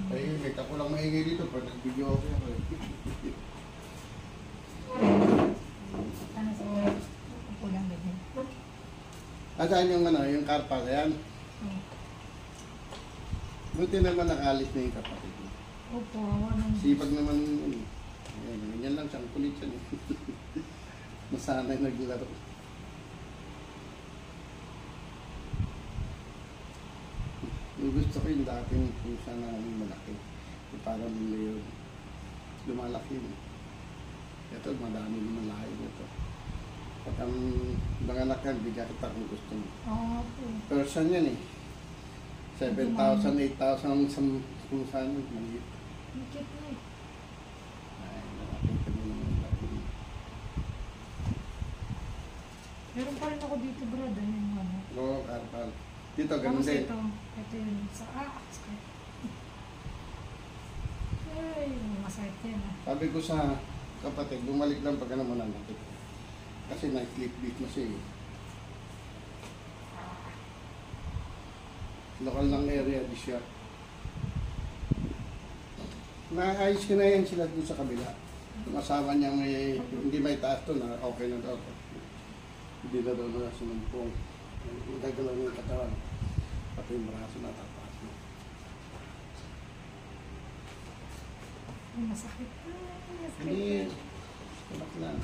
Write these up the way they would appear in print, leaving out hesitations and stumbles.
Ay, may ako lang maingay dito pag nag-video okay ako eh. Ano sa upo lang ganyan. Saan yung ano, yung carpal, ayan? Buti naman nakalis na yung kapatid mo. Opo, awan. Sipag naman yun. Ayan, ganyan lang siya, ang kulit siya. Masanay naglaro. Yung gusto ko yung dating pusa na malaki. Yung parang leon. Lumalaki yun. Ito, madami naman lahi nito. Pag ang mga anak yan, bigyan kita kung gusto mo. Oo po. Persian yan eh. 7,000, 8,000 ang isang pusa nun. Maliit. Mikit na eh. Ay, nakakita mo naman laki. Meron pa rin ako dito, brad. Ano yung ano? Oo, karpal. Dito, ganun Tapos din. ito yun. Sakit. Ay, masakit yan ah. Sabi ko sa kapatid, bumalik lang pag ano mo nanakit. Kasi na-clip beat mo siya eh. Lokal ng area, di siya. Naayos ko na yan sila doon sa kabila. Yung asawa niya may, hindi may taas to na okay na daw. Hindi na daw na sinumpong. Yung gagalaw niya yung katawan. Pati yung braso na tapas mo. Ay, masakit. Ay, masakit. Hindi. Tulak lang.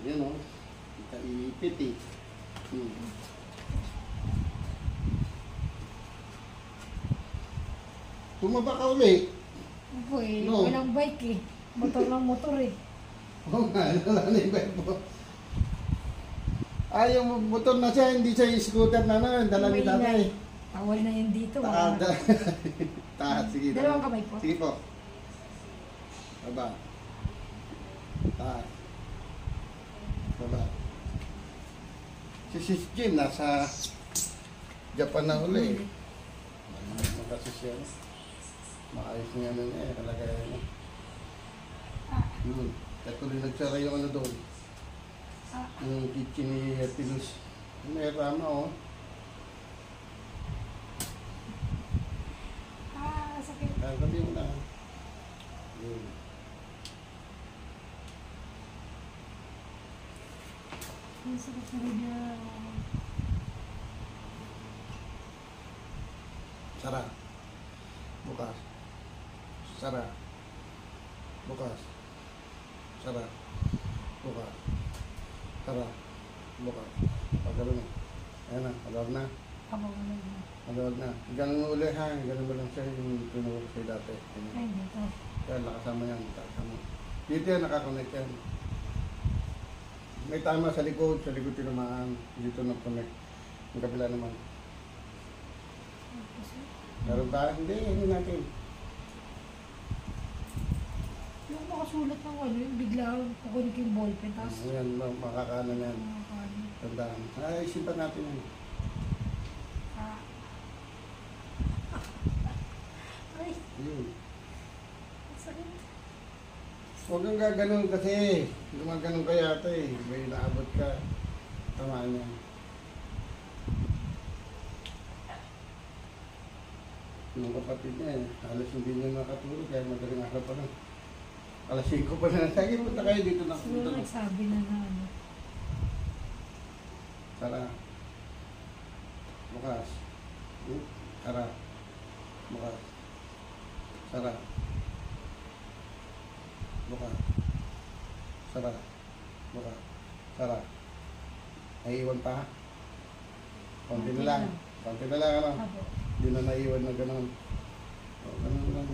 Yan o. Kaipit eh. Tumaba ka uli. Opo eh, No. walang bike eh. Motor lang motor eh. Oo nga, wala na yung bike mo. Ah, yung motor na siya, hindi siya yung scooter na ano, dala ni May na. tatay. Bawal na yun dito. Taas, Wala. taas, sige. Dalawang kamay po. Sige po. Baba. Taas. Baba. Si Sis Jim, nasa Japan na uli. Makasis yan. Maayos niya ano niya eh, kalagayan niya. Yun. Kaya tuloy nagsara yung ano doon. Yung kitchen ni Pilus. May rama oh. Sakit. Sabi mo na. Yun. Ang sakit na rin niya. Sara. Bukas. Sara. Bukas. Sara. Bukas. Sara. Bukas. Pagalo na. Ayan na. Alawag na. Kabawalan niya. Alawag na. Ganun mo uli ha. Ganun mo lang siya yung tinulog sa'yo dati. Ay, dito. Kaya nakasama yan. Nakasama. Dito yan. Nakakonect yan. May tama sa likod. Sa likod tinamaan. Dito nag-connect. Yung kabila naman. Meron ba? Hindi natin. Yung makasulat ng ano, yung bigla kukunin ko yung ballpen, tapos Ayan, makakaano yan. makakaano. Tandaan. Ay, isipan natin yan. Ay, Yun. ang sakit. Huwag kang gaganon kasi. Gumaganon ka yata eh. May naabot ka. Tamaan niya. Yung kapatid niya eh. Alas hindi niya makatulog kaya madaling araw pa lang. Alas 5 pa na. Sige, punta kayo dito na. Siguro nagsabi na na ano. Tara. Bukas. Tara. Bukas. Tara. Bukas. Tara. Bukas. Tara. Naiiwan pa? Konti na lang. Konti na lang ano. Abo. Hindi na naiiwan na gano'n. O, gano'n lang.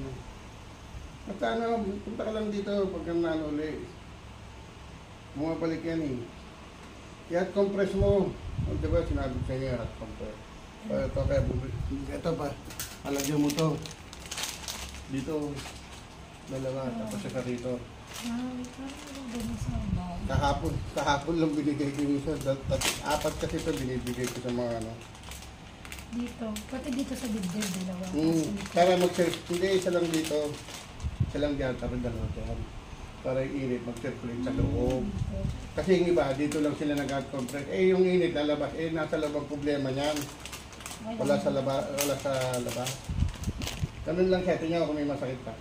At ano, punta ka lang dito pagka nanuli. Bumabalik yan eh. I-hot compress mo. O, diba sinabi ko sa inyo, hot compress. Ito kaya bumalik. Ito ba? Alagyan mo to. Dito. Dalawa. Tapos saka rito. Ay, parang ganun sa bawal. Kahapon lang binigay ko yung isa. Apat kasi ito binibigay ko sa mga ano. Dito. Pati dito sa dibdib, dalawa. Para mag-search. Hindi, isa lang dito. Isa lang diyan. Tapos dalawa diyan. para yung init mag-circulate sa loob. Kasi yung iba, dito lang sila nag-compress. Eh, yung init lalabas, eh, nasa loob ang problema niyan. Wala sa labas. Ganun lang siya, tingnan ko kung may masakit pa.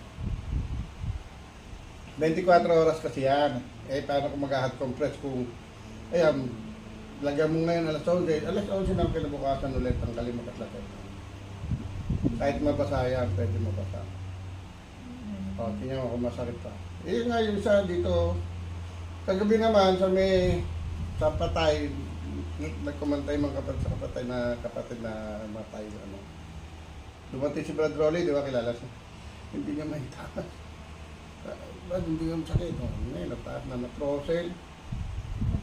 24 oras kasi yan. Eh, paano kung mag-hot compress kung, ayan, lagyan mo ngayon alas 11. Alas 11 na ang kinabukasan ulit, tanggalin mo katlagay. Kahit mabasa yan, pwede mabasa. O, tingnan mo kung masakit pa. Eh, nga yung isa dito, sa gabi naman, sa patay, nagkumantay mga kapatid na matay. Ano. Dumating si Brad Rolly, di ba kilala siya? Hindi niya may taas. Brad, hindi niya masakit. Oh, ngayon, nataas na na-procel.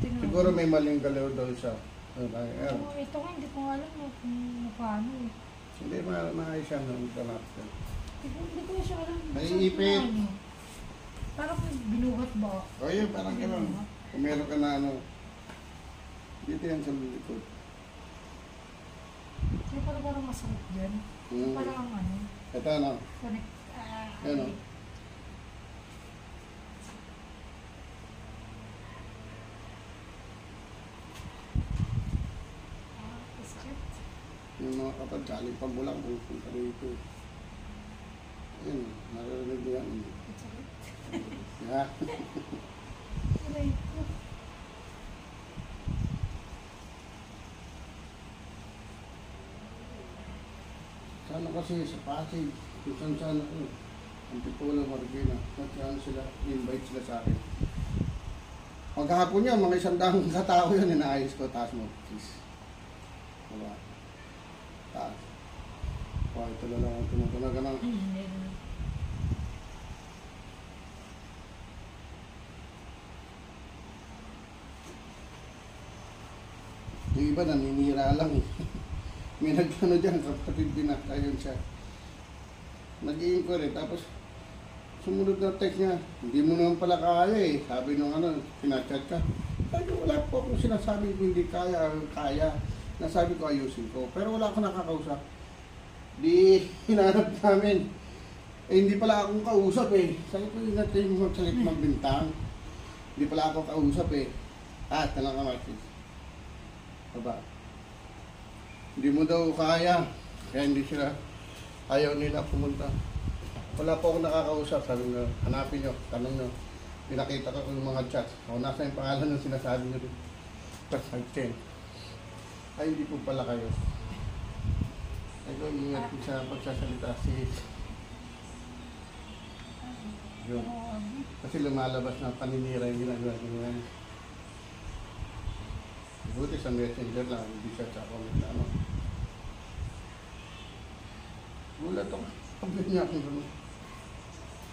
Siguro may maling galaw daw siya. Ito nga, hindi ko alam kung paano eh. Hindi, maayos siya nung ganap. Hindi ko siya alam. Naiipit. Parang binuhat ba? O yun, parang gano'n. Kung meron ka na ano, dito yan sa likod. Kaya parang masakit dyan. Parang ang ano. Ito ano, Connect. yan o. Sakit. Yung mga kapag galing pang bulang, pupunta rito. Ayun, naririnig mo yan. Sakit. Yeah. Aray ko. Sana kasi sa Pasig, kung saan sana ko, ang Tipolo, Marikina, at sila, invite sila sa akin. Maghapon niya, mga 100 katao yun, inaayos ko, taas mo, please. Diba? Taas. Wow, ito na lang ang tumutunagan ng... Yung iba naninira lang eh. May nagkano dyan, kapatid binakayon siya. Nag-i-inquiry, tapos sumunod na text niya, hindi mo naman pala kaya eh. Sabi nung ano, sinachat ka. Sabi ko, wala po akong sinasabi ko hindi kaya. Nasabi ko ayusin ko. Pero wala akong nakakausap. Di hinanap namin. Eh hindi pala akong kausap eh. Sabi ko, ingat kayo mga salit magbintang. Hindi pala akong kausap eh. Talang ka Martis. Aba. Hindi mo daw kaya. Kaya hindi sila, ayaw nila pumunta. Wala po akong nakakausap. Sabi nyo, hanapin nyo, tanong nyo. Pinakita ko yung mga chat. O, nasa yung pangalan ng sinasabi nyo rin. Tapos nag-10. Ay, hindi po pala kayo. Ay, ko, ingat ko sa pagsasalita. Yun. Kasi lumalabas na paninira yung ginagawa nyo. Buti sa messenger lang, hindi siya sa comment na ano. Gulat ako. Sabi niya akong gano'n.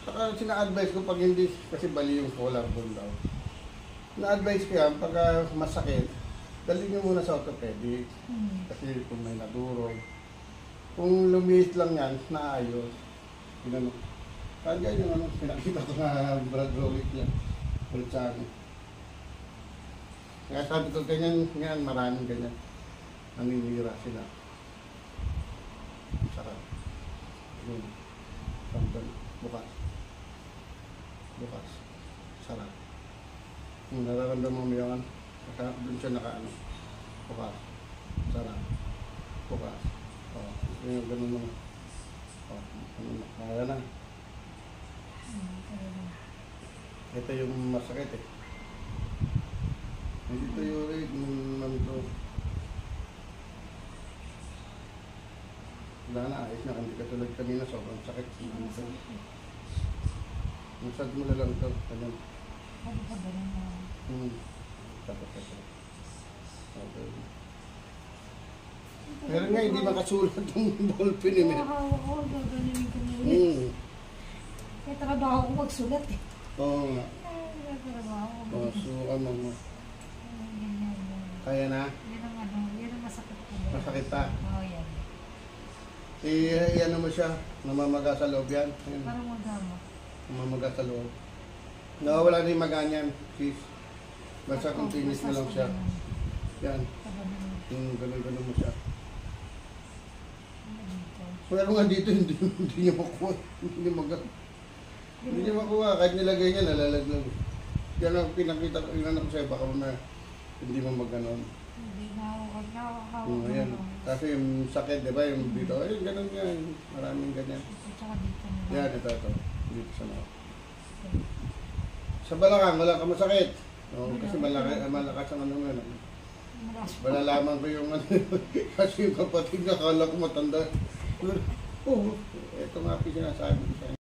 Saka sina-advise ko pag hindi, kasi bali yung collarbone daw. Na-advise ko yan, pag masakit, dali nyo muna sa orthopedic. Kasi kung may nadurog. Kung lumiit lang yan, naayos. Ginano. Kaya yung ano, pinakita ko na Brad Rolly yan. Pulsano. Kaya sabi ko, ganyan, maraming ganyan. Naninira sila. Sarap. Yun. Sandal. Bukas. Bukas. Sarap. Kung nararamdaman mo yun, doon siya nakaano. Bukas. Sarap. Bukas. O, yung ganun naman. O, ganun na. Kaya na. Ito yung masakit eh. Hindi tayo rin, naman ito. Wala na, ayos na. Hindi katulad kanina, sobrang sakit. Masad mo na lang ito. Ganyan. Ano pa ba naman? Sakit. Okay. Pero nga, hindi makasulat yung ballpen eh. Hawak ko, gaganunin ko na ulit. Kaya trabaho ko magsulat eh. Oo nga. Kaya trabaho ko. So, ano mo. Kaya na? Yan ang ano, yan ang masakit ko. Masakit pa? Oo, yan. Ano mo siya, namamaga sa loob yan. Ayun, Parang magama. namamaga sa loob. Nawawala na yung maga niyan, sis. Basta continuous mo lang siya. Yan, ganun mo siya. Pero nga dito, hindi niya makuha. Hindi maga. Hindi niya makuha, kahit nilagay niya, nalalaglag. Yan ang pinakita ko, yun ko sa'yo, baka na hindi mo mag-ganon. Hindi na ako kanya. Ayan. Kasi yung sakit, di ba, yung dito, ayun, ganon yan. Maraming ganyan. Tsaka dito na. Yan, ito. Dito sa mga. Sa balakang, wala ka masakit. Oo, kasi malakas ang ano nga. Malas. Malalaman ko yung ano, kasi yung kapatid niya, akala ko matanda. Oh, ito nga po sinasabi ko sa'yo.